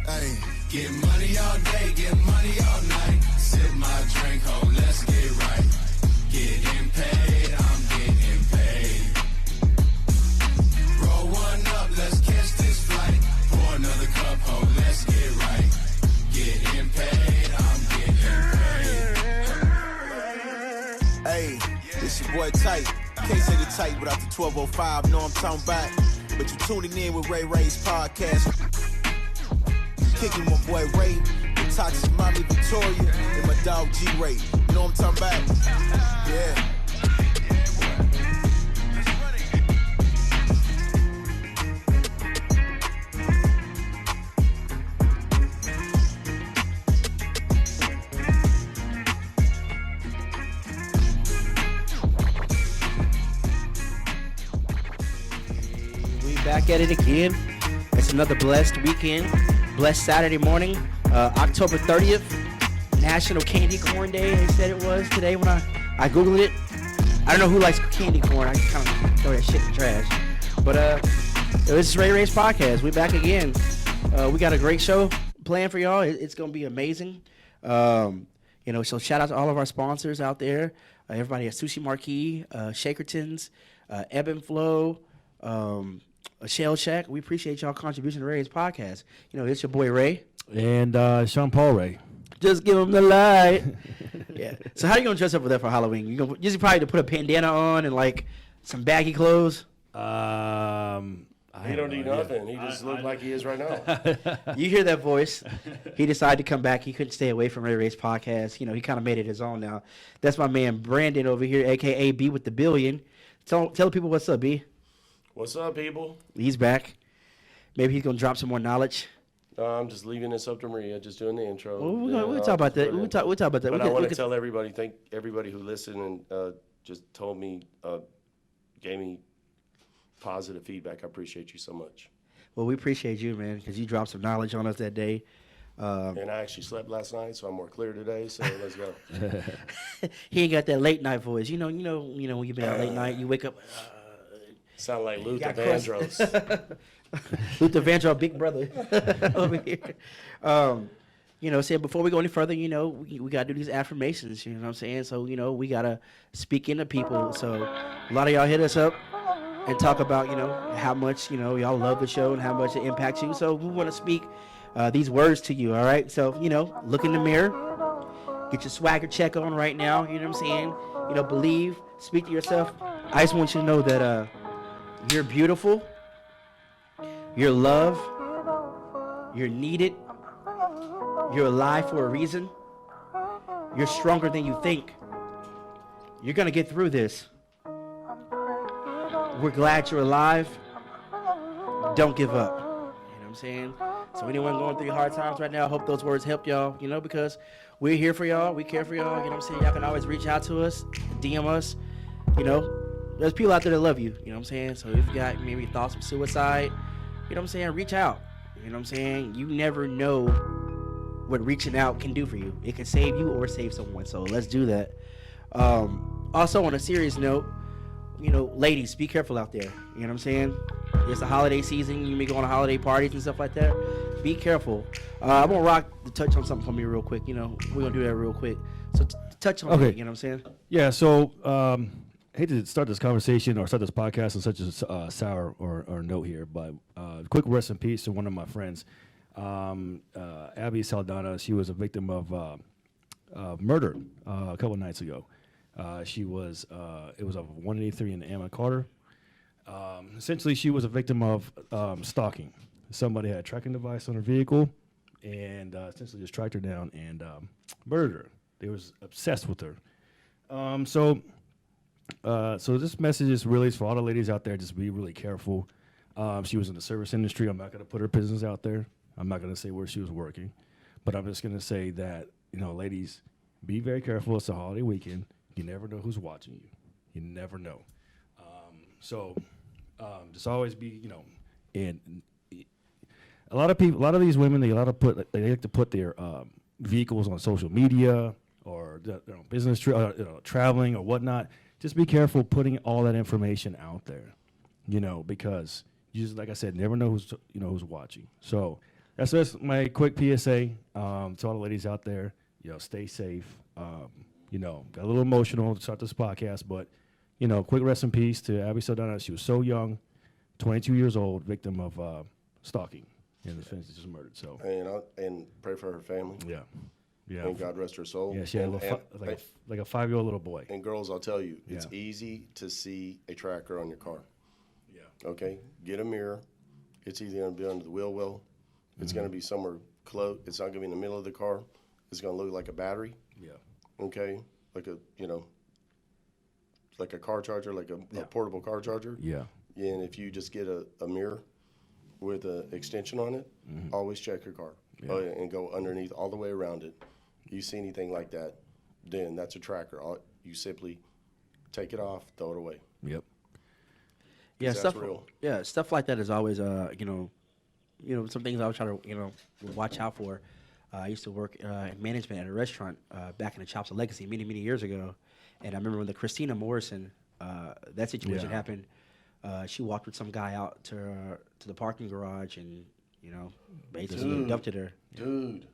Hey. Get money all day, get money all night. Sip my drink, ho, let's get right. Getting paid, I'm getting paid. Roll one up, let's catch this flight. Pour another cup, ho, let's get right. Getting paid, I'm getting paid. Hey, this your boy Tight. Can't say the Tight without the 1205, know I'm talking about. But you tuning in with Ray Ray's podcast. Kicking my boy Ray, the toxic mommy Victoria, and my dog G-Ray. You know what I'm talking about? Yeah. We back at it again. It's another blessed weekend. Blessed Saturday morning, October 30th, National Candy Corn Day, they said it was today when I Googled it. I don't know who likes candy corn. I kind of throw that shit in the trash. But this is Ray Ray's podcast. We're back again. We got a great show planned for y'all. It's going to be amazing. So shout out to all of our sponsors out there. Everybody at Sushi Marquee, Shakertons, Ebb and Flow, Shell Shack. We appreciate y'all contribution to Ray's podcast. It's your boy Ray. And Sean Paul Ray. Just give him the light. Yeah. So how are you going to dress up for that for Halloween? You going to probably put a bandana on and like some baggy clothes? He don't need nothing. He just looks like he is right now. You hear that voice. He decided to come back. He couldn't stay away from Ray Ray's podcast. He kind of made it his own now. That's my man Brandon over here, a.k.a. B with the billion. Tell people what's up, B. What's up, people? He's back. Maybe he's going to drop some more knowledge. I'm just leaving this up to Maria, just doing the intro. Well, we'll talk about that. We'll talk about that. But I want to tell everybody, thank everybody who listened and just told me, gave me positive feedback. I appreciate you so much. Well, we appreciate you, man, because you dropped some knowledge on us that day. And I actually slept last night, so I'm more clear today. So let's go. He ain't got that late night voice. You know when you've been out late night, you wake up. Sound like Luther Vandross. Luther Vandross, big brother over here. Saying before we go any further, we got to do these affirmations, you know what I'm saying? So, we got to speak into people. So a lot of y'all hit us up and talk about, how much, y'all love the show and how much it impacts you. So we want to speak these words to you, all right? So, look in the mirror, get your swagger check on right now, you know what I'm saying? Believe, speak to yourself. I just want you to know that you're beautiful, you're loved, you're needed, you're alive for a reason, you're stronger than you think. You're going to get through this. We're glad you're alive. Don't give up. You know what I'm saying? So anyone going through hard times right now, I hope those words help y'all, because we're here for y'all. We care for y'all. You know what I'm saying? Y'all can always reach out to us, DM us. There's people out there that love you. You know what I'm saying? So if you got maybe thoughts of suicide, you know what I'm saying? Reach out. You know what I'm saying? You never know what reaching out can do for you. It can save you or save someone. So let's do that. Also, on a serious note, ladies, be careful out there. You know what I'm saying? It's the holiday season. You may go on holiday parties and stuff like that. Be careful. I'm going to rock the touch on something for me real quick. We're going to do that real quick. So touch on me, you know what I'm saying? Yeah, so I hate to start this conversation or start this podcast on such a sour or note here, but quick rest in peace to one of my friends, Abby Saldana. She was a victim of murder a couple of nights ago. It was a 183 in Emma Carter. Essentially, she was a victim of stalking. Somebody had a tracking device on her vehicle and essentially just tracked her down and murdered her. They was obsessed with her. So this message is really for all the ladies out there. Just be really careful. She was in the service industry. I'm not going to put her business out there. I'm not going to say where she was working, but I'm just going to say that, ladies, be very careful. It's a holiday weekend. You never know who's watching you. You never know. Just always be, and a lot of these women, they like to put their vehicles on social media or business traveling or whatnot. Just be careful putting all that information out there, because you just, like I said, never know who's watching. So That's my quick PSA to all the ladies out there. Stay safe. Got a little emotional to start this podcast, but quick rest in peace to Abby Saldana. She was so young, 22 years old, victim of stalking, and the fence just murdered. So and pray for her family. Yeah. And God rest her soul. Yeah, she had like a 5-year-old little boy. And girls, I'll tell you, it's easy to see a tracker on your car. Yeah. Okay? Get a mirror. It's either going to be under the wheel well. It's going to be somewhere close. It's not going to be in the middle of the car. It's going to look like a battery. Yeah. Okay? Like a car charger, like a portable car charger. Yeah. And if you just get a mirror with an extension on it, always check your car. Yeah. And go underneath all the way around it. You see anything like that, then that's a tracker. You simply take it off, throw it away. Yep. Yeah, That's stuff. real. Yeah, stuff like that is always some things I was trying to watch out for. I used to work in management at a restaurant back in the Chops of Legacy many years ago, and I remember when the Christina Morrison that situation happened. She walked with some guy out to the parking garage and basically abducted her. Dude,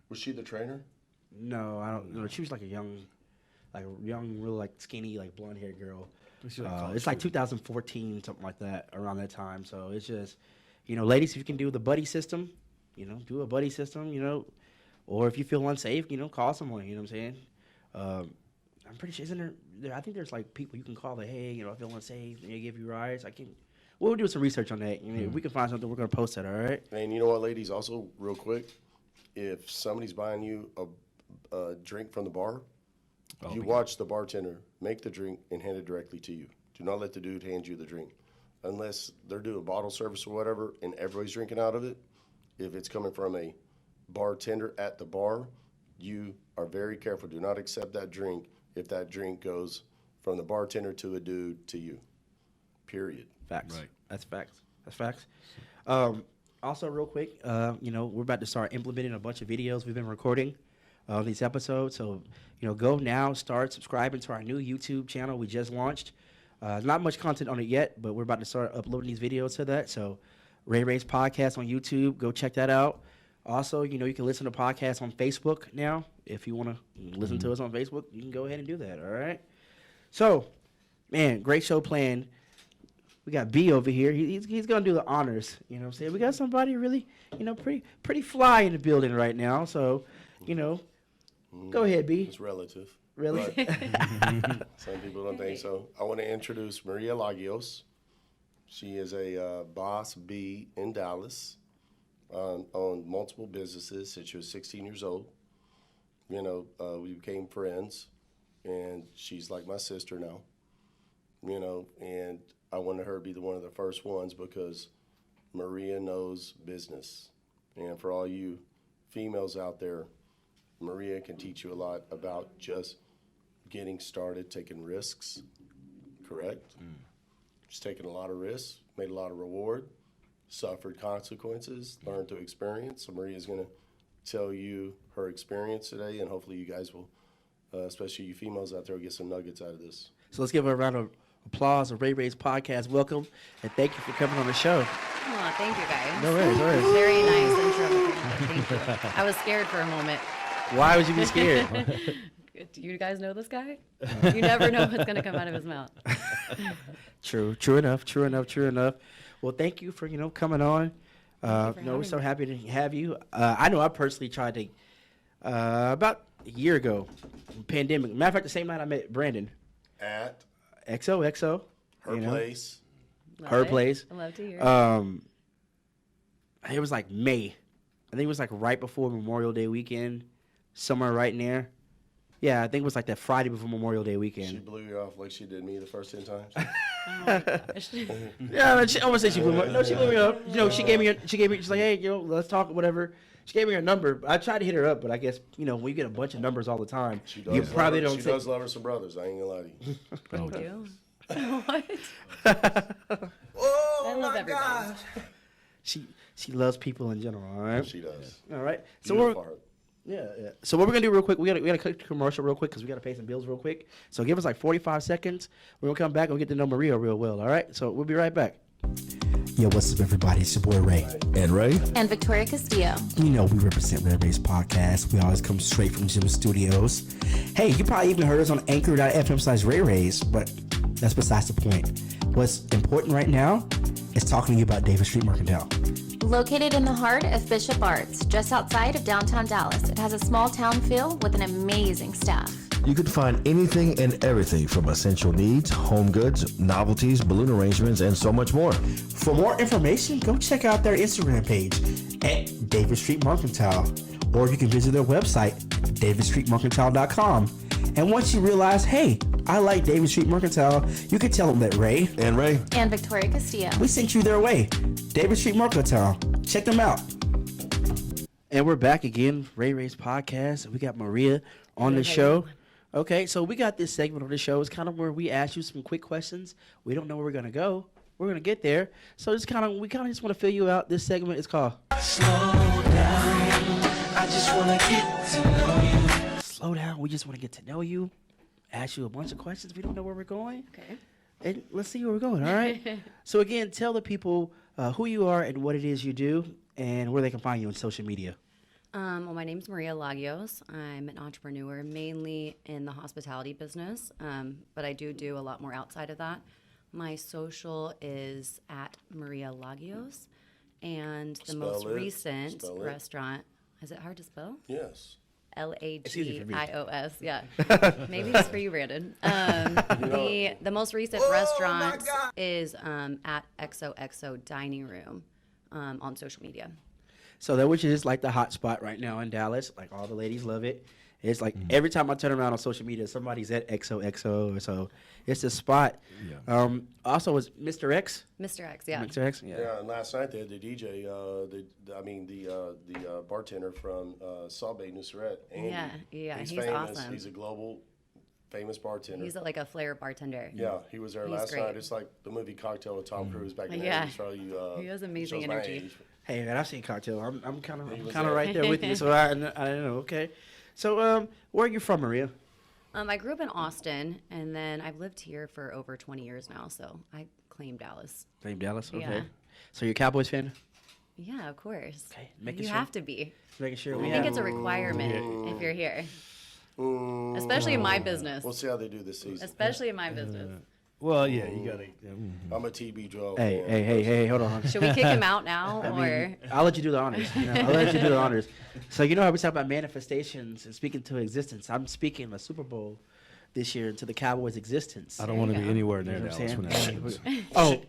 was she the trainer? No, I don't know. She was like a young, real like skinny, like blonde haired girl. It's like 2014, something like that, around that time. So it's just, ladies, if you can do the buddy system, do a buddy system, or if you feel unsafe, call someone. You know what I'm saying? I'm pretty sure, isn't there? I think there's like people you can call that, hey, I feel unsafe, they give you rides. We'll do some research on that. If we can find something, we're gonna post that. All right. And you know what, ladies? Also, real quick, if somebody's buying you a drink from the bar, you watch the bartender make the drink and hand it directly to you. Do not let the dude hand you the drink, unless they're doing bottle service or whatever, and everybody's drinking out of it. If it's coming from a bartender at the bar, you are very careful. Do not accept that drink if that drink goes from the bartender to a dude to you. Period. Facts. Right. That's facts. Also, real quick, we're about to start implementing a bunch of videos we've been recording these episodes. So, go now, start subscribing to our new YouTube channel we just launched. Not much content on it yet, but we're about to start uploading these videos to that. So, Ray Ray's podcast on YouTube, go check that out. Also, you can listen to podcasts on Facebook now. If you want to listen to us on Facebook, you can go ahead and do that, all right? So, man, great show planned. We got B over here. He's going to do the honors, you know what I'm saying? We got somebody really, pretty fly in the building right now. So, go ahead, B. It's relative. Really? Some people don't think so. I want to introduce Maria Lagios. She is a boss bee in Dallas. Owned multiple businesses since she was 16 years old. We became friends, and she's like my sister now. And I wanted her to be one of the first ones because Maria knows business. And for all you females out there, Maria can teach you a lot about just getting started, taking risks, correct? She's taken a lot of risks, made a lot of reward, suffered consequences, learned through experience. So Maria's going to tell you her experience today, and hopefully you guys will, especially you females out there, will get some nuggets out of this. So let's give her a round of applause of Ray Ray's podcast. Welcome, and thank you for coming on the show. Oh, thank you, guys. No worries. Very nice intro. Thank you. I was scared for a moment. Why would you be scared? Do you guys know this guy? You never know what's going to come out of his mouth. True enough. Well, thank you for, coming on. We're so happy to have you. I know I personally tried to, about a year ago, pandemic. Matter of fact, the same night I met Brandon. At XOXO. her place. Her place. I love to hear It was like May. I think it was like right before Memorial Day weekend, somewhere right in there. Yeah, I think it was like that Friday before Memorial Day weekend. She blew you off like she did me the first 10 times. Oh my gosh. Yeah, I won't say she blew me up. No, she blew me up. She gave me, she's like, hey, let's talk, whatever. She gave me her number. I tried to hit her up, but I guess, when you get a bunch of numbers all the time, She you probably don't She say. does love her some brothers. I ain't gonna lie to you. Thank you. What? I love everybody. She loves people in general, all right? She does. All right. So Beautiful heart. Yeah. So what we're gonna do real quick, we gotta cut the commercial real quick because we gotta pay some bills real quick. So give us like 45 seconds. We're gonna come back and we'll get to know Maria real well. All right. So we'll be right back. Yo, what's up, everybody? It's your boy Ray. And Ray. And Victoria Castillo. You know we represent Ray Ray's podcast. We always come straight from Jim Studios. Hey, you probably even heard us on Anchor.fm/Ray Rays, but that's besides the point. What's important right now is talking to you about David Street Mercantile. Located in the heart of Bishop Arts, just outside of downtown Dallas, it has a small town feel with an amazing staff. You can find anything and everything from essential needs, home goods, novelties, balloon arrangements, and so much more. For more information, go check out their Instagram page at David Street Mercantile, or you can visit their website, davidstreetmercantile.com. And once you realize, hey, I like David Street Mercantile, you can tell them that Ray And Ray. And Victoria Castillo. we sent you their way. David Street Mercantile. Check them out. And we're back again, Ray Ray's podcast. We got Maria on the show. Okay, so we got this segment on the show. It's kind of where we ask you some quick questions. We don't know where we're gonna go. We're gonna get there. So it's we kind of just want to fill you out. This segment is called Slow down, I just wanna get to know you. Slow Down. We just want to get to know you. Ask you a bunch of questions. We don't know where we're going. Okay. And let's see where we're going, all right? So again, tell the people who you are and what it is you do and where they can find you on social media. Well, my name's Maria Lagios. I'm an entrepreneur, mainly in the hospitality business, but I do a lot more outside of that. My social is at Maria Lagios, and the most Spell it. recent Spell it. restaurant, is it hard to spell? Yes. easy for me. Lagios, yeah. Maybe it's for you, Brandon. The most recent restaurant is at XOXO Dining Room on social media. So that which is like the hot spot right now in Dallas. Like all the ladies love it. It's like every time I turn around on social media, somebody's at XOXO or so. It's a spot. Yeah. Also, was Mr. X? Mr. X, yeah. Mr. X? Yeah, and last night they had the DJ, the bartender from Salt Bay, Nusret. Andy. Yeah, he's famous. awesome. He's a global famous bartender. He's like a flair bartender. Yeah, he was there He's last great. night. It's like the movie Cocktail with Tom Cruise back in the Yeah. 80s. So He has amazing shows my energy. age. Hey, man, I've seen Cocktail. I'm kind of was right there with you. So I know. Okay. So where are you from, Maria? I grew up in Austin, and then I've lived here for over 20 years now, so I claim Dallas. Same Dallas. Okay. Yeah. So you're a Cowboys fan? Yeah, of course. Okay, making You sure. have to be. Making sure we I think have. it's a requirement if you're here, especially in my business. We'll see how they do this season. Especially in my business. Well, yeah, you gotta. I'm a TB12 Hey, fan. hey, hold on. Should we kick him out now, or? I'll let you do the honors. I'll let you do the honors. So you know how we talk about manifestations and speaking to existence. I'm speaking the Super Bowl this year into the Cowboys' existence. I don't want to you be go. anywhere near You know what I'm Dallas when that saying? happens. Oh,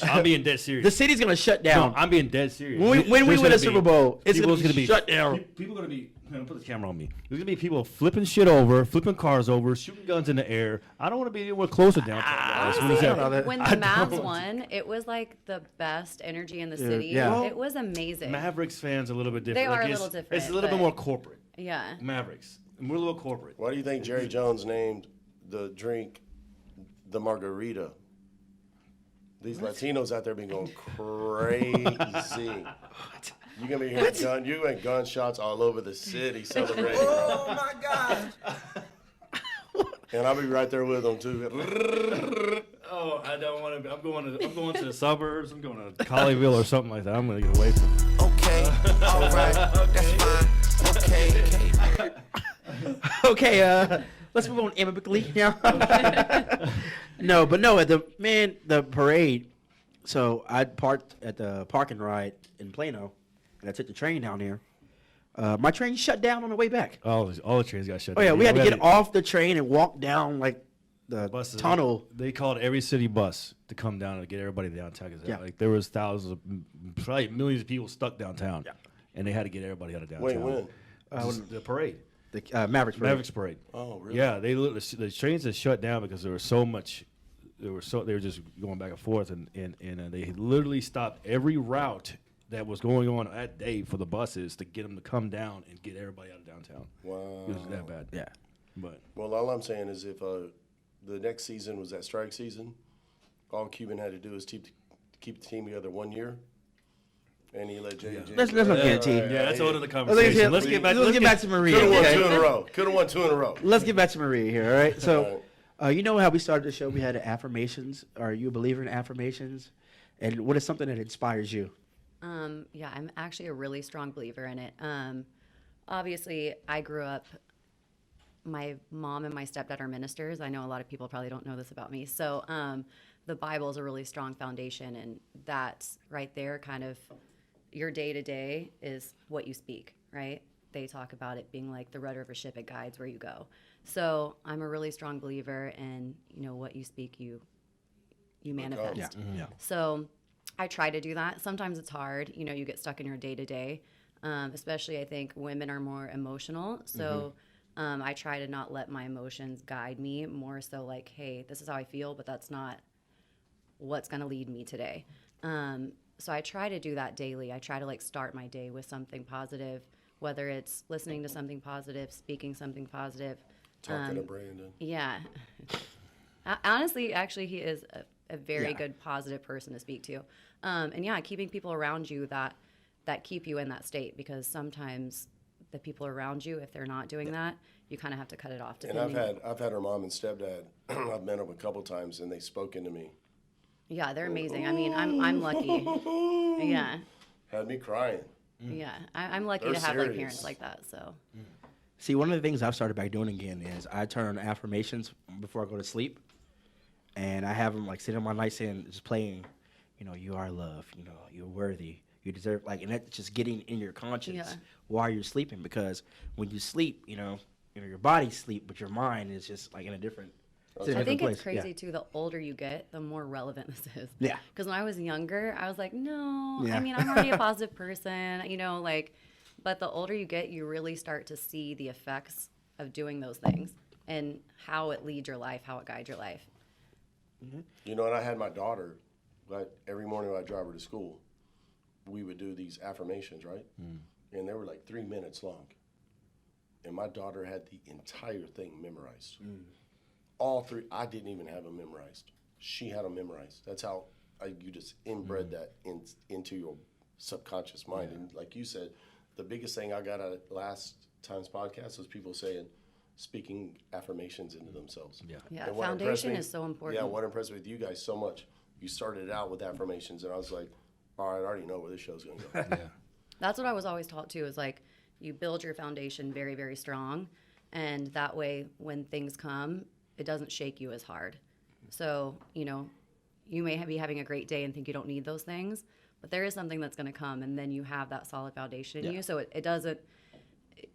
I'm being dead serious. the city's gonna shut down. No, I'm being dead serious. when we There's win gonna a Super Bowl, it's gonna people's be shut down. People gonna be. Man, put the camera on me. There's gonna be people flipping shit over, flipping cars over, shooting guns in the air. I don't want to be anywhere closer downtown. Dallas when it's Honestly, at- when the Mavs won, it was like the best energy in the city. yeah. It was amazing. Mavericks fans a little bit different. They are a it's- little different, It's a little bit but- more corporate. Yeah. Mavericks. We're a little corporate. Why do you think Jerry Jones named the drink the margarita? These Latinos out there been going crazy. You're gonna be hearing gunshots all over the city celebrating. Oh my God. And I'll be right there with them too. Oh, I don't want to. I'm going to the suburbs. I'm going to Colleyville or something like that. I'm gonna get away from it. Okay, all right, that's fine. Okay. Okay, let's move on amicably now. No, the parade. So I parked at the parking ride in Plano, and I took the train down there. My train shut down on the way back. All the trains got shut Oh down. yeah, we had to get off the train and walk down like the buses. tunnel. They called every city bus to come down and get everybody downtown. 'Cause Yeah. like there was thousands of, probably millions of people stuck downtown. Yeah. And they had to get everybody out of downtown. Wait, when? The parade. The Mavericks parade. Mavericks parade. Oh, really? Yeah, the trains had shut down because there was so much. They were just going back and forth, and they literally stopped every route that was going on that day for the buses to get them to come down and get everybody out of downtown. Wow. It was that bad. Yeah. But Well, all I'm saying is if the next season was that strike season, all Cuban had to do is keep the team together 1 year, and he let JJ. Let's not guarantee. yeah, that's all in the Let's conversation. Let's get back. to Maria. Could have won okay? 2 in a row. Could have won 2 in a row. Let's get back to Maria here. All right. So, you know how we started the show? We had affirmations. Are you a believer in affirmations? And what is something that inspires you? Yeah, I'm actually a really strong believer in it. Obviously, I grew up, my mom and my stepdad are ministers. I know a lot of people probably don't know this about me. So the Bible is a really strong foundation, and that's right there kind of your day to day is what you speak, right? They talk about it being like the rudder of a ship, it guides where you go. So I'm a really strong believer in, what you speak, you manifest. Yeah. Yeah. So I try to do that. Sometimes it's hard. You get stuck in your day to day. Especially, I think women are more emotional. So I try to not let my emotions guide me. More so, like, hey, this is how I feel, but that's not what's going to lead me today. So I try to do that daily. I try to start my day with something positive, whether it's listening to something positive, speaking something positive. Talking to Brandon. Yeah. Honestly, actually, he is a very good, positive person to speak to. And yeah, keeping people around you that keep you in that state, because sometimes the people around you, if they're not doing that, you kind of have to cut it off. And I've had her mom and stepdad. I've met them a couple times, and they've spoken to me. Yeah, they're amazing. I mean, I'm lucky. Yeah. Had me crying. Yeah, I'm lucky They're to have serious. parents like that. So. See, one of the things I've started back doing again is I turn on affirmations before I go to sleep, and I have them sit on my nightstand, just playing. You are loved. You're worthy. You deserve and that's just getting in your conscience while you're sleeping, because when you sleep, your body sleep, but your mind is just in a different. I think it's crazy too. The older you get, the more relevant this is. Yeah. Because when I was younger, I was like, no. Yeah. I mean, I'm already a positive person, But the older you get, you really start to see the effects of doing those things and how it leads your life, how it guides your life. And I had my daughter. Every morning when I drive her to school, we would do these affirmations, right? And they were 3 minutes long. And my daughter had the entire thing memorized. All three. I didn't even have them memorized. She had them memorized. That's how you just inbred that into your subconscious mind. And like you said, the biggest thing I got out of last time's podcast was people speaking affirmations into themselves. Yeah, And what impressed foundation me- is so important. Yeah, what impressed me with you guys so much, you started out with affirmations, and I was like, all right, I already know where this show's going to go. That's what I was always taught too, is you build your foundation very, very strong. And that way, when things come, it doesn't shake you as hard. So, you may be having a great day and think you don't need those things, but there is something that's going to come, and then you have that solid foundation in you. So it doesn't,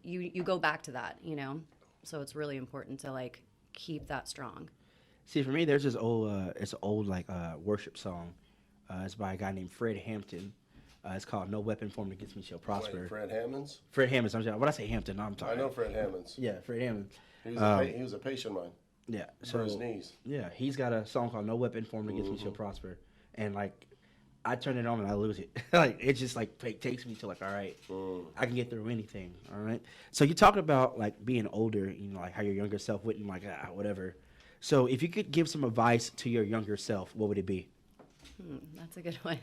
you go back to that, So it's really important to keep that strong. See, for me, there's this old, worship song. It's by a guy named Fred Hampton. It's called "No Weapon Formed Against Me Shall Prosper." Wait, Fred Hammonds? Fred Hammonds. I'm sorry. When I say Hampton, I'm sorry. I know Fred Hammonds. Yeah, Fred Hammonds. He was a patient of mine. Yeah. For his knees. Yeah, he's got a song called "No Weapon Formed Against Me Shall Prosper," and I turn it on and I lose it. It just takes me to all right, I can get through anything. All right. So you talk about being older, how your younger self wouldn't whatever. So if you could give some advice to your younger self, what would it be? That's a good one.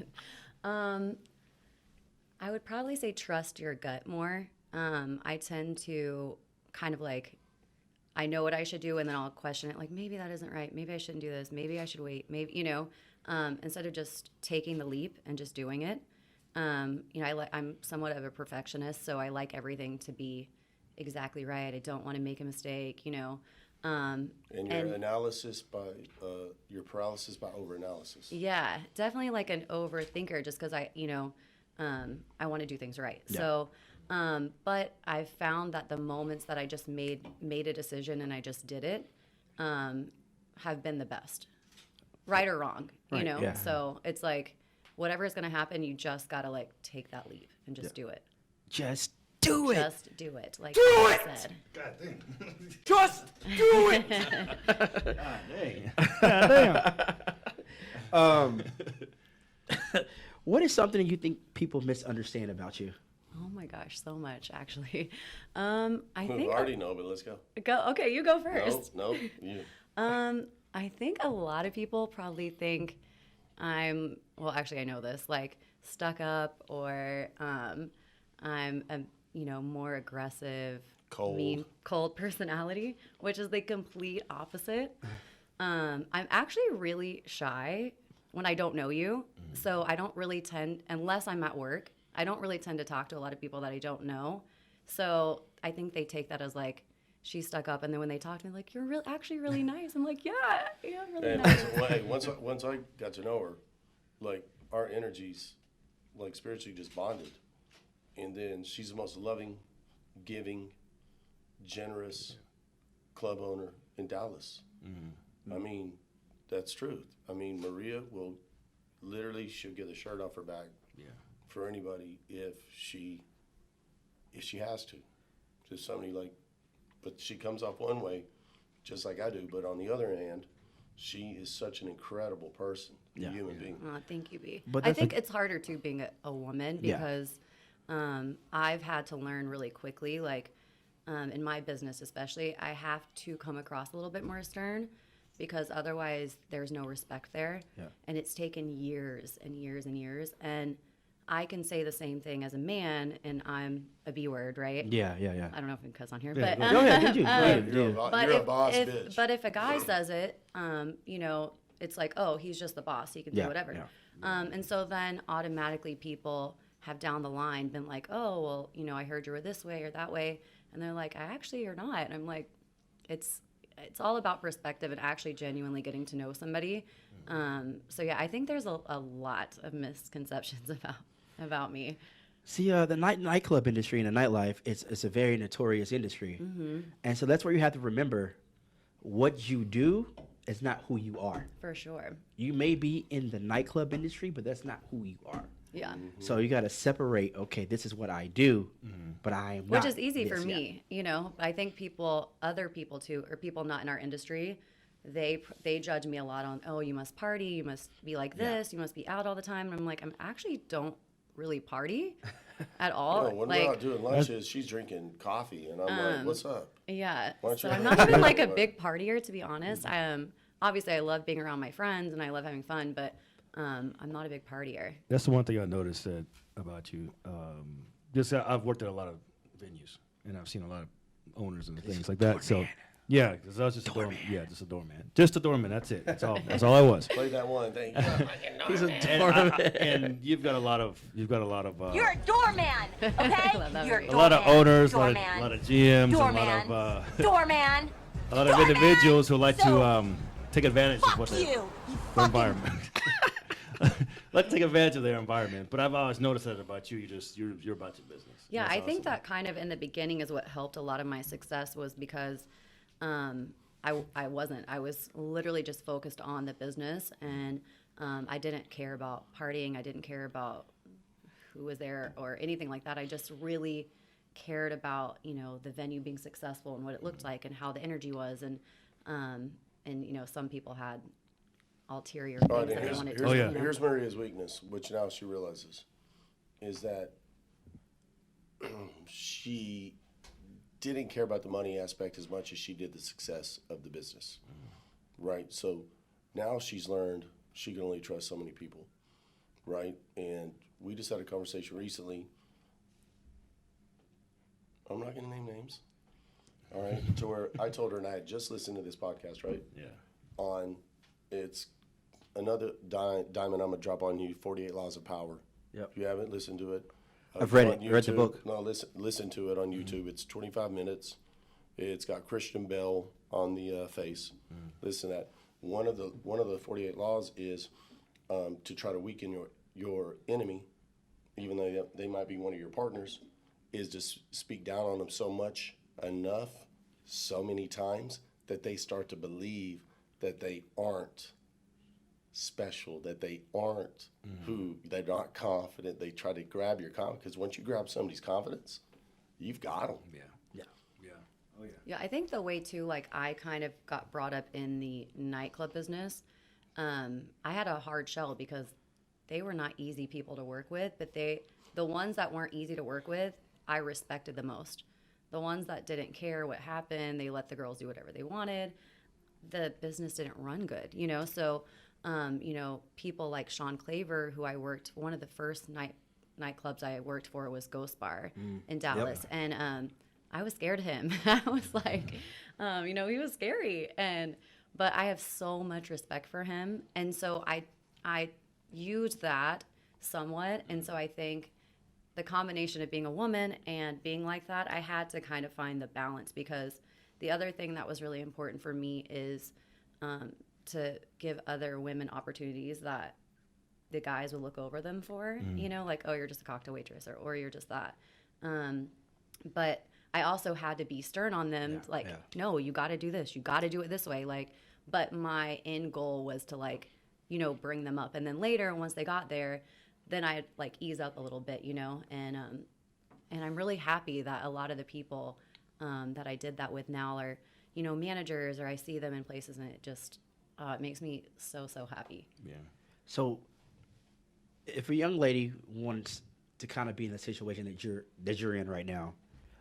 I would probably say trust your gut more. I tend to kind of I know what I should do, and then I'll question it. Maybe that isn't right. Maybe I shouldn't do this. Maybe I should wait. Maybe, instead of just taking the leap and just doing it. I'm somewhat of a perfectionist, so I like everything to be exactly right. I don't want to make a mistake, And your paralysis by overanalysis. Yeah, definitely an overthinker, just because I want to do things right. Yeah. So, but I've found that the moments that I just made a decision and I just did it, have been the best, right or wrong, Right, yeah. So it's whatever is going to happen, you just got to take that leap and just do it. Just do it. Just do it. Do I it! said. God dang. Just do it. God dang. What is something you think people misunderstand about you? Oh my gosh, so much actually. I think I already know, but let's go. Okay, you go first. No, you. I think a lot of people probably think actually I know this, stuck up, or I'm a more aggressive, Cold. mean, cold personality, which is the complete opposite. I'm actually really shy. when I don't know you. So I don't really tend, unless I'm at work, I don't really tend to talk to a lot of people that I don't know. So I think they take that as like, she's stuck up. And then when they talk to me, like, you're actually really nice. I'm like, yeah, I'm really And nice. once I got to know her, like our energies, like spiritually just bonded. And then she's the most loving, giving, generous club owner in Dallas. I mean, that's truth. I mean, Maria will literally, she'll get the shirt off her back for anybody if she has to. Just somebody like, but she comes off one way, just like I do. But on the other hand, she is such an incredible person, human being. Oh, thank you, B. But I that's think it's harder too being a woman Yeah. because I've had to learn really quickly, like in my business especially, I have to come across a little bit more stern because otherwise there's no respect there. Yeah. And it's taken years and years and years. And I can say the same thing as a man, and I'm a B word, right? Yeah. I don't know if I can cuss on here, Yeah, but go Go ahead, did you? You're but a boss bitch. But if a guy says it, you know, it's like, oh, he's just the boss. He can Yeah, do whatever. yeah. And so then automatically people have down the line been like, oh, well, you know, I heard you were this way or that way. And they're like, I actually are not. And I'm like, it's all about perspective and actually genuinely getting to know somebody. So yeah, I think there's a lot of misconceptions about me. See, the nightclub industry and the nightlife, it's a very notorious industry. And so that's where you have to remember what you do is not who you are. For sure. You may be in the nightclub industry, but that's not who you are. Yeah. So you got to separate, okay, this is what I do, but I am not Which is easy for this yet. me, you know. I think other people too, or people not in our industry, they judge me a lot on, oh, you must party, you must be like this, you must be out all the time. And I'm like, I actually don't really party at all. When like, we're out doing lunches, she's drinking coffee, and I'm like, what's up? yeah. Why don't So you- I'm not even like a big partier, to be honest. Obviously I love being around my friends and I love having fun, but I'm not a big partier. That's the one thing I noticed about you. I've worked at a lot of venues, and I've seen a lot of owners and things like that. So, yeah, 'cause I was just a doorman. Yeah, just a doorman. Just a doorman. That's it. That's all. That's all I was. Play that one thing. He's a And you've got a lot of. You're a doorman, okay? love that You're movie. a lot of owners, a lot doorman, of GMs, doorman, a lot of doorman. a lot of Doorman! individuals who like So, to take advantage of Fuck what you, their you fucking. environment. Like to take advantage of their environment. But I've always noticed that about you. You're about your business. Yeah, That's I think awesome. that kind of in the beginning is what helped a lot of my success was because I was literally just focused on the business and I didn't care about partying. I didn't care about who was there or anything like that. I just really cared about, you know, the venue being successful and what it looked like and how the energy was. And you know, some people had ulterior All right, things that they here's, wanted here's, to, yeah. you know. here's Maria's weakness, which now she realizes, is that she didn't care about the money aspect as much as she did the success of the business, right? So now she's learned she can only trust so many people, right? And we just had a conversation recently. I'm not going to name names, all right? To where I told her, and I had just listened to this podcast, right? Yeah. On it's another diamond I'm gonna drop on you, 48 Laws of Power. Yep. If you haven't listened to it, I've read on it. I read the YouTube. book. No, listen to it on YouTube. It's 25 minutes. It's got Christian Bale on the face. Listen to that. One of the 48 laws is to try to weaken your enemy, even though they might be one of your partners, is to speak down on them enough, so many times that they start to believe that they aren't special, that they aren't who, they're not confident. They try to grab your confidence, because once you grab somebody's confidence, you've got them. Yeah, I think the way too, like I kind of got brought up in the nightclub business. I had a hard shell because they were not easy people to work with, but the ones that weren't easy to work with, I respected the most. The ones that didn't care what happened, they let the girls do whatever they wanted. The business didn't run good, you know? So, you know, people like Sean Claver, who I worked, one of the first nightclubs I worked for was Ghost Bar in Dallas. And I was scared of him. I was like, you know, he was scary. But I have so much respect for him. And so I I used that somewhat. And so I think the combination of being a woman and being like that, I had to kind of find the balance, because the other thing that was really important for me is to give other women opportunities that the guys would look over them for, you know, like, oh, you're just a cocktail waitress, or you're just that. But I also had to be stern on them, no, you got to do this. You got to do it this way. Like, but my end goal was to, like, you know, bring them up. And then later, once they got there, then I'd like ease up a little bit, you know, and I'm really happy that a lot of the people that I did that with now are, you know, managers, or I see them in places, and it just it makes me so happy. Yeah. So, if a young lady wants to kind of be in the situation that you're in right now,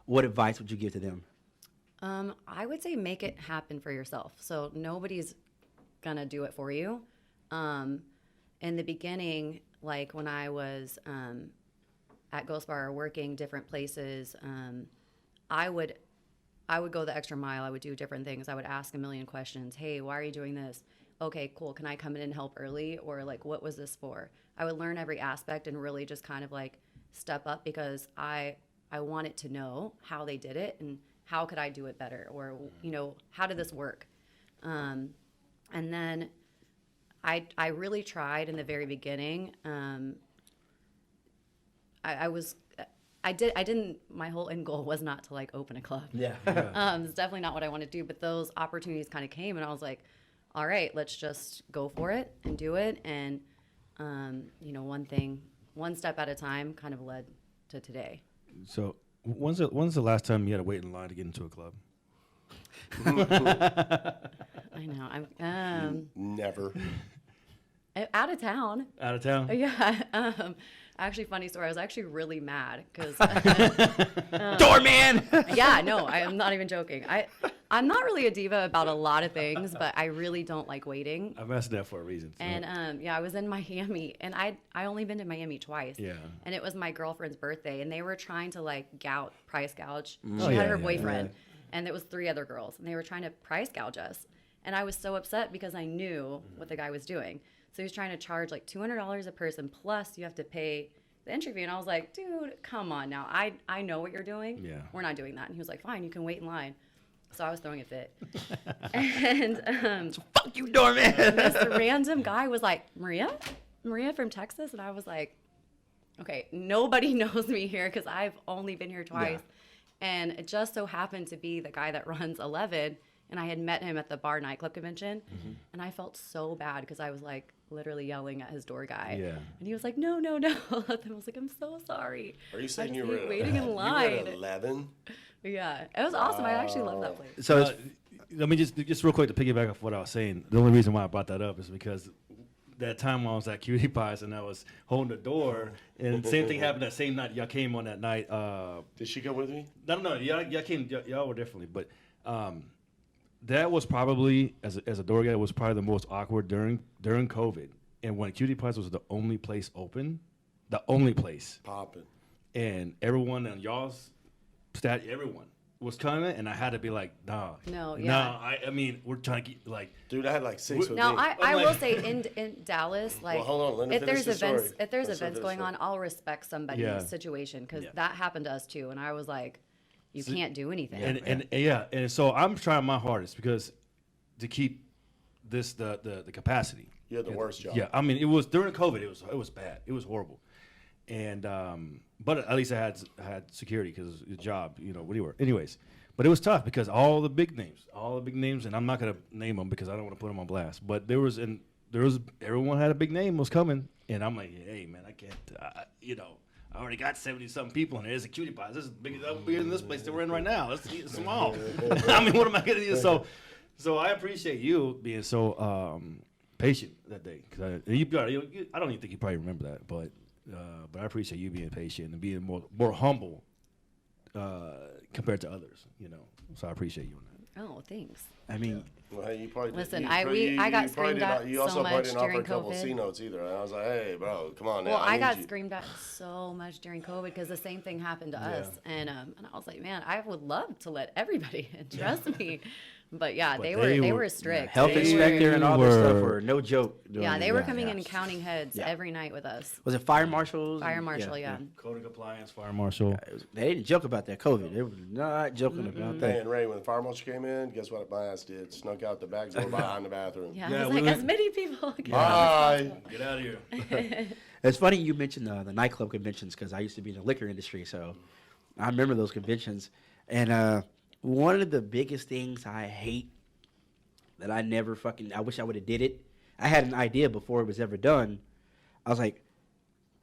what advice would you give to them? I would say make it happen for yourself. So nobody's gonna do it for you. In the beginning, like when I was at Ghost Bar or working different places, I would go the extra mile. I would do different things. I would ask a million questions. Hey, why are you doing this? Okay, cool. Can I come in and help early? Or like, what was this for? I would learn every aspect and really just kind of like step up, because I wanted to know how they did it and how could I do it better, or, you know, how did this work? And then I really tried in the very beginning. My whole end goal was not to like open a club. Yeah. It's definitely not what I want to do, but those opportunities kind of came, and I was like, all right, let's just go for it and do it. And, you know, one step at a time kind of led to today. So when's the last time you had to wait in line to get into a club? I know. I'm Never. out of town. Out of town? Yeah. Actually, funny story. I was actually really mad because Doorman. Yeah, no, I'm not even joking. I'm not really a diva about a lot of things, but I really don't like waiting. I've asked that for a reason. So. And yeah, I was in Miami, and I only been to Miami twice. Yeah. And it was my girlfriend's birthday, and they were trying to like price gouge. Oh, She yeah, had her yeah, boyfriend, and there was 3 other girls, and they were trying to price gouge us. And I was so upset because I knew what the guy was doing. So he was trying to charge like $200 a person, plus you have to pay the entry fee. And I was like, dude, come on now. I know what you're doing. Yeah. We're not doing that. And he was like, fine, you can wait in line. So I was throwing a fit. And Fuck you, doorman. this random guy was like, Maria from Texas? And I was like, okay, nobody knows me here because I've only been here twice. Yeah. And it just so happened to be the guy that runs 11. And I had met him at the bar nightclub convention. Mm-hmm. And I felt so bad because I was like literally yelling at his door guy. Yeah. And he was like, no. And I was like, I'm so sorry. Are you saying you were waiting in line? You were at 11? Yeah. It was awesome. I actually love that place. So let me just real quick to piggyback off what I was saying. The only reason why I brought that up is because that time when I was at Cutie Pies and I was holding the door, and same thing happened that same night. Y'all came on that night. Did she come with me? No. Y'all came. Y'all were differently, but that was probably as a door guy was probably the most awkward during COVID. And when Cutie Pies was the only place open, the only place popping, and everyone on y'all's stat, everyone was coming, and I had to be like, nah. No, yeah. No, I mean, we're trying to get, like... Dude, I had like 6 with me. Now, I will say in Dallas, like, well, hold on, let me finish the story. If there's events going on, I'll respect somebody's situation, because that happened to us too, and I was like, you can't do anything. And so I'm trying my hardest because to keep this the capacity. You had the worst job. Yeah, I mean, it was during COVID. It was bad. It was horrible. And but at least I had security because the job, whatever. Anyways, but it was tough because all the big names, and I'm not gonna name them because I don't want to put them on blast. But everyone had a big name was coming, and I'm like, hey man, I can't, I already got 70-something people in there. There's a Cutie Pie. This is bigger than this place that we're in right now. It's small. I mean, what am I gonna do? So I appreciate you being so patient that day because I don't even think you probably remember that, but I appreciate you being patient and being more humble compared to others. So I appreciate you on that. Oh, thanks. I mean, well, hey, you probably listen. I got screamed at you so also much didn't offer during a couple COVID. C notes either. And I was like, hey, bro, come on now. Well, I got screamed at so much during COVID because the same thing happened to us, and I was like, man, I would love to let everybody in. Trust me. But yeah, But they were strict. Health They inspector were- and all this stuff were no joke. Yeah, they were coming in in. and counting heads Yeah. every night with us. Was it fire marshals? Fire marshal, yeah. Code of compliance, fire marshal. They didn't joke about that COVID. They were not joking about that. Man, Ray, when the fire marshal came in, guess what my ass did? Snuck out the back door behind the bathroom. Yeah, Yeah, he's we like, went- as many people. Bye. Get out of here. It's funny you mentioned the nightclub conventions because I used to be in the liquor industry, so I remember those conventions. And one of the biggest things I hate that I wish I would have did it. I had an idea before it was ever done. I was like,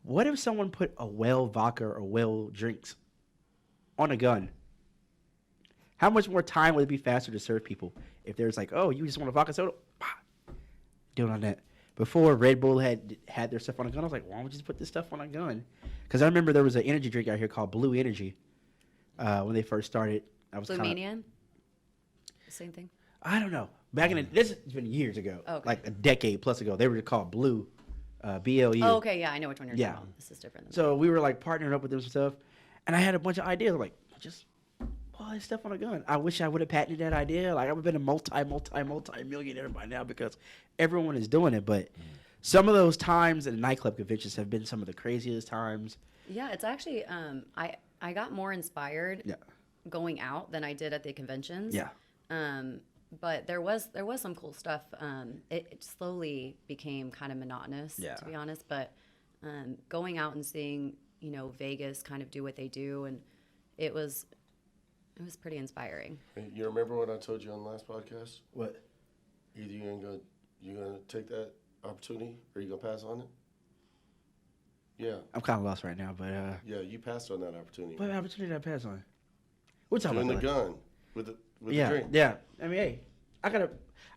what if someone put a well vodka or well drinks on a gun? How much more time would it be faster to serve people if there's like, oh, you just want a vodka soda? Do it on that. Before Red Bull had their stuff on a gun, I was like, why don't we just put this stuff on a gun? Because I remember there was an energy drink out here called Blue Energy when they first started. I was Blue kinda, Manian? Same thing? I don't know. Back in this has been years ago, Okay. like a decade plus ago. They were called Blue, BLU. Oh, okay, yeah, I know which one you're Yeah. talking about. This is different. Than So we were like partnering up with them and stuff, and I had a bunch of ideas like just put all this stuff on a gun. I wish I would have patented that idea. Like I would have been a multi-millionaire by now because everyone is doing it. But some of those times in nightclub conventions have been some of the craziest times. Yeah, it's actually I got more inspired Yeah. going out than I did at the conventions. Yeah. But there was some cool stuff. It slowly became kind of monotonous, Yeah. to be honest. But going out and seeing Vegas kind of do what they do, and it was pretty inspiring. Hey, you remember what I told you on the last podcast? What? Either you gonna take that opportunity or you gonna pass on it? Yeah. I'm kind of lost right now, but Yeah, you passed on that opportunity. what opportunity did I pass on? We're talking Doing the about that. gun with the Yeah, drink. yeah. I mean, hey, I got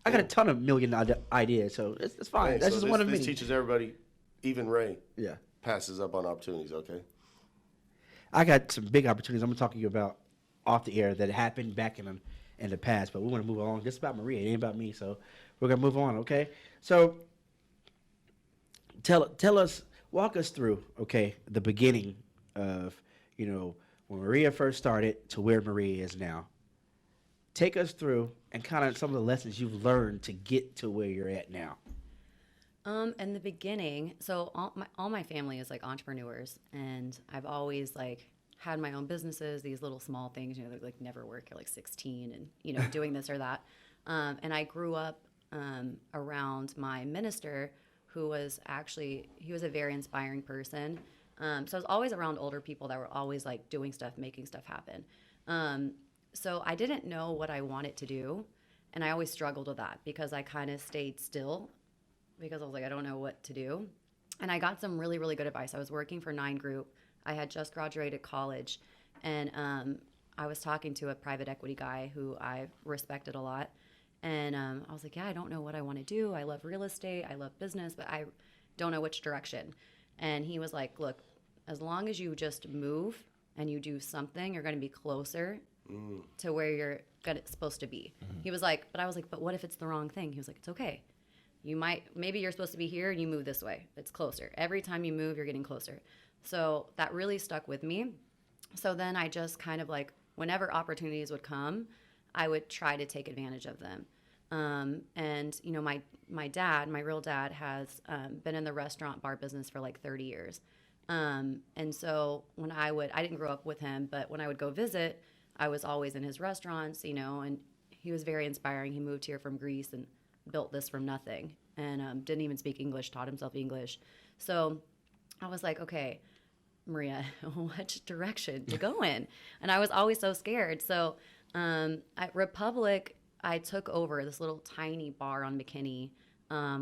a ton of million ideas, so it's fine. Hey, That's so just one of this many. teaches everybody, even Ray, Yeah. passes up on opportunities, okay? I got some big opportunities I'm gonna talk to you about off the air that happened back in the past, but we want to move on. This is about Maria, it ain't about me, so we're gonna move on, okay? So tell us, walk us through, okay, the beginning of when Maria first started to where Maria is now. Take us through and kind of some of the lessons you've learned to get to where you're at now. In the beginning, so all my family is like entrepreneurs, and I've always like had my own businesses, these little small things, that like never work at like 16 and, doing this or that. And I grew up around my minister who was he was a very inspiring person. So I was always around older people that were always like doing stuff, making stuff happen. So I didn't know what I wanted to do. And I always struggled with that because I kind of stayed still because I was like, I don't know what to do. And I got some really, really good advice. I was working for 9 Group. I had just graduated college. And I was talking to a private equity guy who I respected a lot. And I was like, yeah, I don't know what I want to do. I love real estate. I love business, but I don't know which direction. And he was like, look, as long as you just move and you do something, you're going to be closer to where you're supposed to be. He was like, but I was like, but what if it's the wrong thing? He was like, it's okay. Maybe you're supposed to be here and you move this way. It's closer. Every time you move, you're getting closer. So that really stuck with me. So then I just kind of like, whenever opportunities would come, I would try to take advantage of them. And my dad, my real dad, has been in the restaurant bar business for like 30 years. And so when I didn't grow up with him, but when I would go visit, I was always in his restaurants, and he was very inspiring. He moved here from Greece and built this from nothing, and didn't even speak English, taught himself English. So I was like, okay, Maria, which direction to go in? And I was always so scared. So at Republic, I took over this little tiny bar on McKinney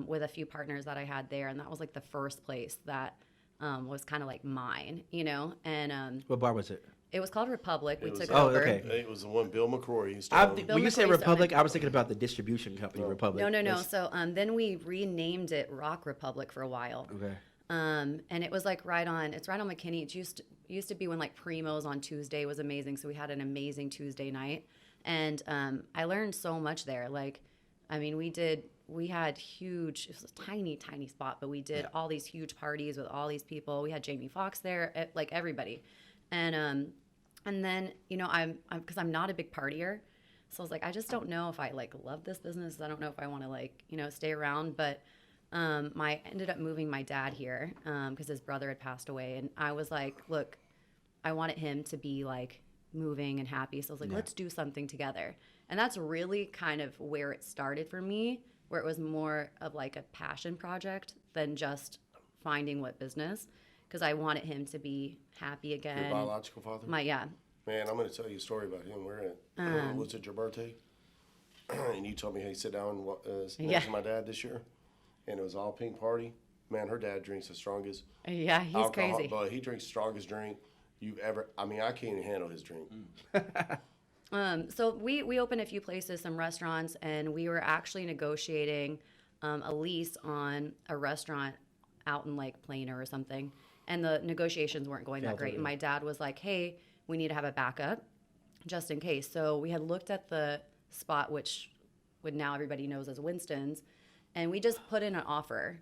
with a few partners that I had there, and that was like the first place that was kind of like mine, And What bar was it? it was called Republic. We took Oh, over. okay. It was the one Bill McCrory used to own. Bill When you said McCrory's Republic, owner. I was thinking about the distribution company, Republic. No. That's- So then we renamed it Rock Republic for a while. Okay. And it was like right on McKinney. It used to be when like Primo's on Tuesday was amazing. So we had an amazing Tuesday night. And I learned so much there. Like, I mean, we had huge, it was a tiny, tiny spot, but we did all these huge parties with all these people. We had Jamie Foxx there, like everybody. And then, because I'm not a big partier. So I was like, I just don't know if I like love this business. I don't know if I want to like, stay around. But I ended up moving my dad here because his brother had passed away. And I was like, look, I wanted him to be like moving and happy. So I was like, let's do something together. And that's really kind of where it started for me, where it was more of like a passion project than just finding what business, because I wanted him to be happy again. Your biological father? Yeah. Man, I'm going to tell you a story about him. We're at, was it your birthday? And you told me, hey, sit down and watch my dad this year. And it was all pink party. Man, her dad drinks the strongest. Yeah, he's alcohol, crazy. But he drinks the strongest drink you've ever. I mean, I can't even handle his drink. So we opened a few places, some restaurants, and we were actually negotiating a lease on a restaurant out in like Plano or something. And the negotiations weren't going that great. And my dad was like, hey, we need to have a backup just in case. So we had looked at the spot, which would now everybody knows as Winston's, and we just put in an offer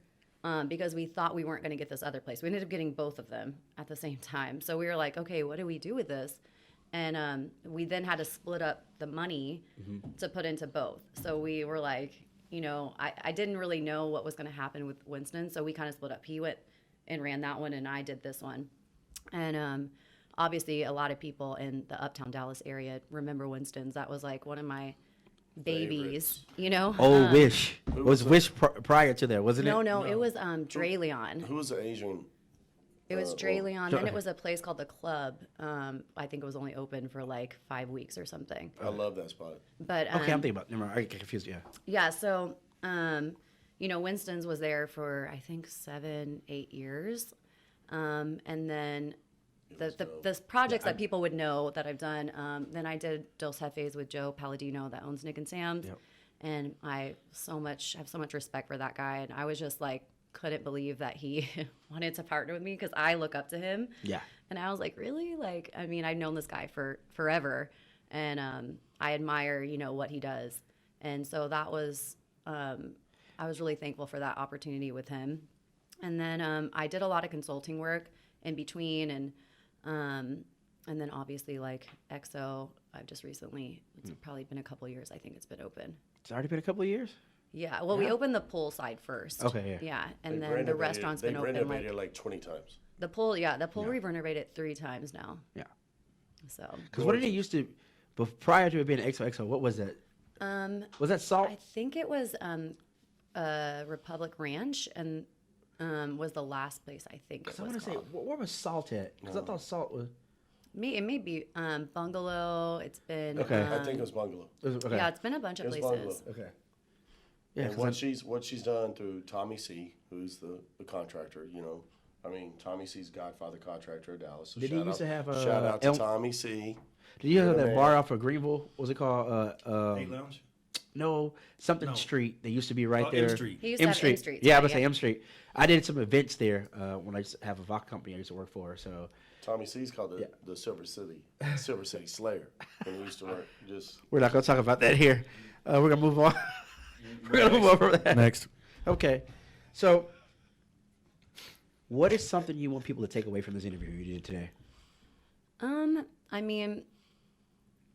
because we thought we weren't going to get this other place. We ended up getting both of them at the same time. So we were like, okay, what do we do with this? And we then had to split up the money to put into both. So we were like, I didn't really know what was going to happen with Winston. So we kind of split up. He went and ran that one, and I did this one. And obviously, a lot of people in the Uptown Dallas area remember Winston's. That was like one of my babies, Oh, Wish. Was Wish prior to that, wasn't it? No, it was Dre Leon. Who was the Asian? It was Dre Leon. Then it was a place called The Club. I think it was only open for like 5 weeks or something. I love that spot. But Okay, I'm thinking about. Never mind, I get confused. Yeah. Yeah. So, Winston's was there for I think 7-8 years, and then the projects that people would know that I've done. Then I did Dos Jefes with Joe Palladino that owns Nick and Sam's, and I have so much respect for that guy. And I was just like, couldn't believe that he wanted to partner with me because I look up to him. Yeah. And I was like, really? Like, I mean, I've known this guy for forever, and I admire, what he does. And so that was, I was really thankful for that opportunity with him. And then I did a lot of consulting work in between, and then obviously like XO, I've just recently, it's probably been a couple of years, I think it's been open. It's already been a couple of years? Yeah, well, we opened the pool side first. Okay, yeah. Yeah, and then the restaurant's been open. They renovated like 20 times. The pool, we've renovated 3 times now. Yeah. So. Because what did it used to, but prior to it being XOXO, what was that? Was that Salt? I think it was Republic Ranch, and was the last place I think it was. I want to say, where was Salt at? Because I thought Salt was. It may be Bungalow. It's been. Okay. I think it was Bungalow. Okay. Yeah, it's been a bunch of places. Bungalow. Okay. Yeah, and what she's done through Tommy C, who's the contractor, I mean, Tommy C's Godfather contractor of Dallas. So Did he used to have a shout out to Tommy C. Did you have that bar off of Greenville? What was it called? Eight Lounge? No, something Street. They used to be right there. M Street. He used to have M Street. Yeah, I would say M Street. I did some events there when I used to have a vodka company I used to work for. So Tommy C's called the Silver City Slayer. When he used to work, we're not gonna talk about that here. We're gonna move on. We're gonna move on from that. Next. Okay, so what is something you want people to take away from this interview you did today? I mean,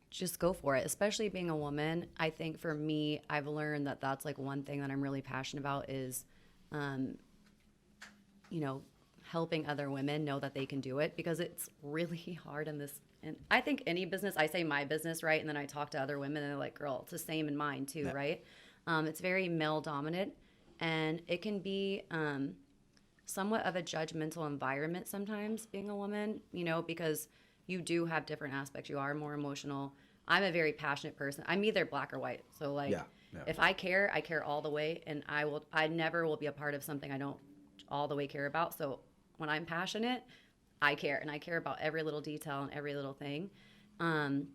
just go for it. Especially being a woman, I think for me, I've learned that that's like one thing that I'm really passionate about is, helping other women know that they can do it, because it's really hard in this. And I think any business, I say my business, right? And then I talk to other women and they're like, girl, it's the same in mine too, right? It's very male dominant, and it can be somewhat of a judgmental environment sometimes being a woman, because you do have different aspects. You are more emotional. I'm a very passionate person. I'm either black or white. So if I care all the way, and I never will be a part of something I don't all the way care about. So when I'm passionate, I care, and I care about every little detail and every little thing. And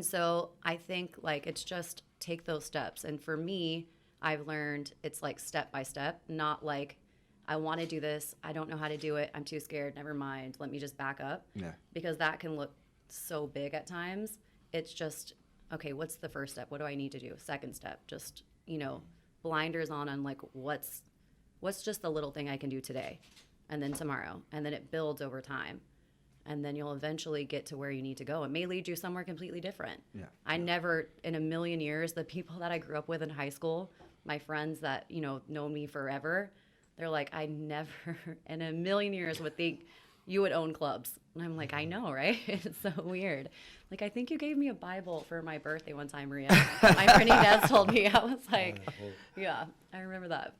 so I think it's just take those steps. And for me, I've learned it's like step by step, not like I want to do this. I don't know how to do it. I'm too scared. Never mind. Let me just back up. Yeah. Because that can look so big at times. It's just, okay, what's the first step? What do I need to do? Second step, just, blinders on like what's just the little thing I can do today, and then tomorrow, and then it builds over time. and then you'll eventually get to where you need to go. It may lead you somewhere completely different. Yeah. I never, in a million years, the people that I grew up with in high school, my friends that, you know me forever, they're like, I never in a million years would think you would own clubs. And I'm like, I know, right? It's so weird. Like, I think you gave me a Bible for my birthday one time, Maria. My printing dad told me. I was like, yeah, I remember that.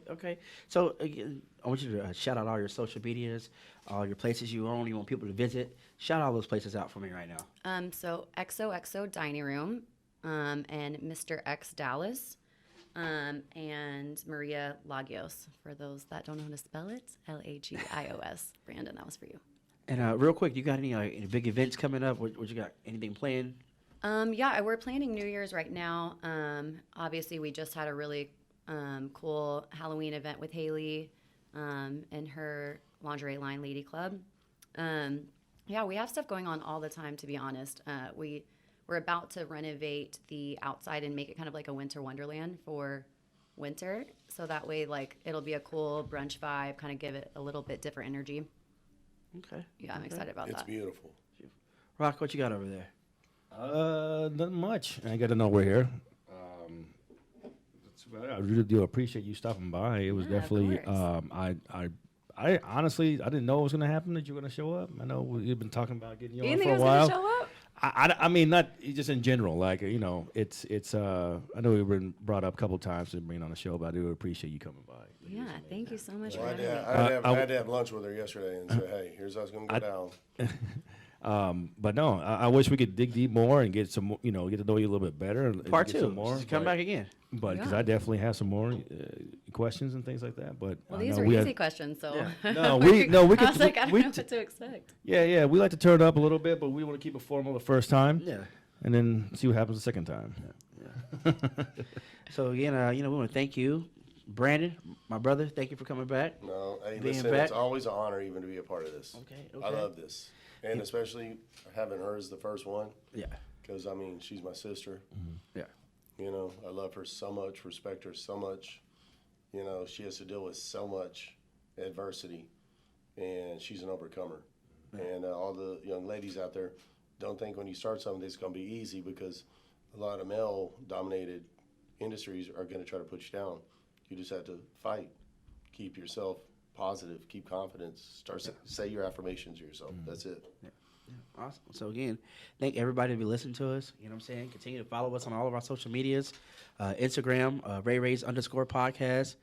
Okay. So again, I want you to shout out all your social medias, all your places you own, you want people to visit. Shout all those places out for me right now. So XOXO Dining Room, and Mr. X Dallas, and Maria Lagios. For those that don't know how to spell it, Lagios. Brandon, that was for you. And real quick, you got any big events coming up? What you got? Anything planned? Yeah, we're planning New Year's right now. Obviously, we just had a really cool Halloween event with Haley and her lingerie line, Lady Club. Yeah, we have stuff going on all the time, to be honest. We're about to renovate the outside and make it kind of like a winter wonderland for winter. So that way, like, it'll be a cool brunch vibe, kind of give it a little bit different energy. Okay. Yeah, I'm excited about that. It's beautiful. Rock, what you got over there? Nothing much. I got to know we're here. I really do appreciate you stopping by. It was definitely. I honestly, I didn't know it was going to happen that you were going to show up. I know you've been talking about getting you on for a while. Show up? I mean, not just in general. Like, it's. I know we've been brought up a couple times to bring on the show, but I do appreciate you coming by. Yeah, thank you so much for Well, having me. I had to have lunch with her yesterday and say, hey, here's how it's going to go down. But no, I wish we could dig deep more and get some, get to know you a little bit better. And Part get two. some more. Just come back again. But because I definitely have some more questions and things like that. But well, these are easy questions, so no, we I was could. like, I don't know what to expect. Yeah, we like to turn it up a little bit, but we want to keep it formal the first time. Yeah. And then see what happens the second time. Yeah. So again, we want to thank you, Brandon, my brother. Thank you for coming back. No, hey, Being listen, back. it's always an honor even to be a part of this. Okay. I love this. And especially having her as the first one. Yeah. Because, I mean, she's my sister. Mm-hmm. Yeah. I love her so much, respect her so much. She has to deal with so much adversity, and she's an overcomer. Yeah. And all the young ladies out there, don't think when you start something it's going to be easy, because a lot of male-dominated industries are going to try to put you down. You just have to fight, keep yourself positive, keep confidence, say your affirmations to yourself. Mm-hmm. That's it. Yeah. Awesome. So again, thank everybody for listening to us. You know what I'm saying? Continue to follow us on all of our social medias. Instagram, RayRays_podcast.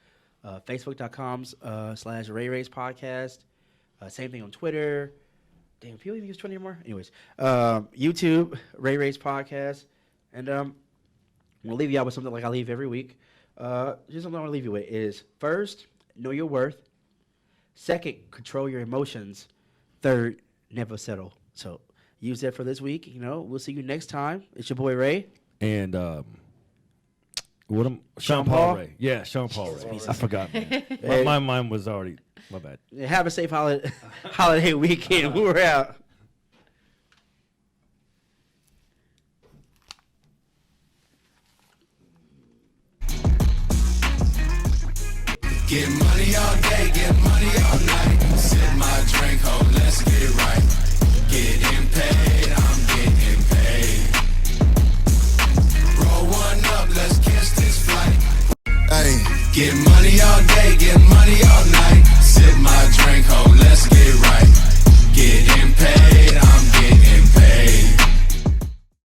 Facebook.com/RayRays podcast. Same thing on Twitter. Damn, people even use Twitter anymore? Anyways, YouTube, Ray Rays podcast. And we'll leave you out with something like I leave every week. Here's something I want to leave you with is, first, know your worth. Second, control your emotions. Third, never settle. So use that for this week. We'll see you next time. It's your boy Ray. And Sean Paul Ray. Yeah, Sean Paul Ray. I forgot, man. My mind was already, my bad. Have a safe holiday weekend. We're out. Get money all day, get money all night. Sip my drink, ho, let's get it right. Getting paid, I'm getting paid. Roll one up, let's catch this flight. Hey, get money all day, get money all night. Sip my drink, ho, let's get